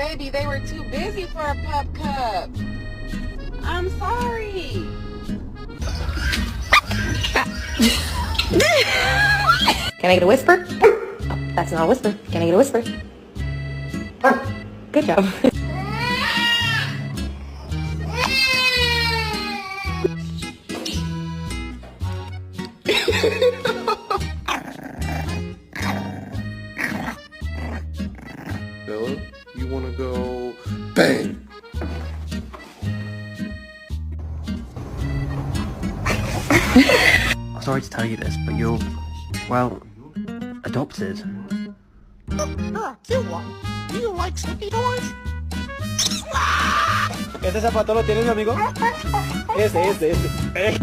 Baby, they were too busy for a pup cup. I'm sorry. Can I get a whisper? That's not a whisper. Can I get a whisper? Good job. Bella, you wanna go bang? I'm sorry to tell you this, but you're, well, adopted. You're a cute one. Do you like sticky toys? ¿Este zapato lo tiene mi amigo? Ese.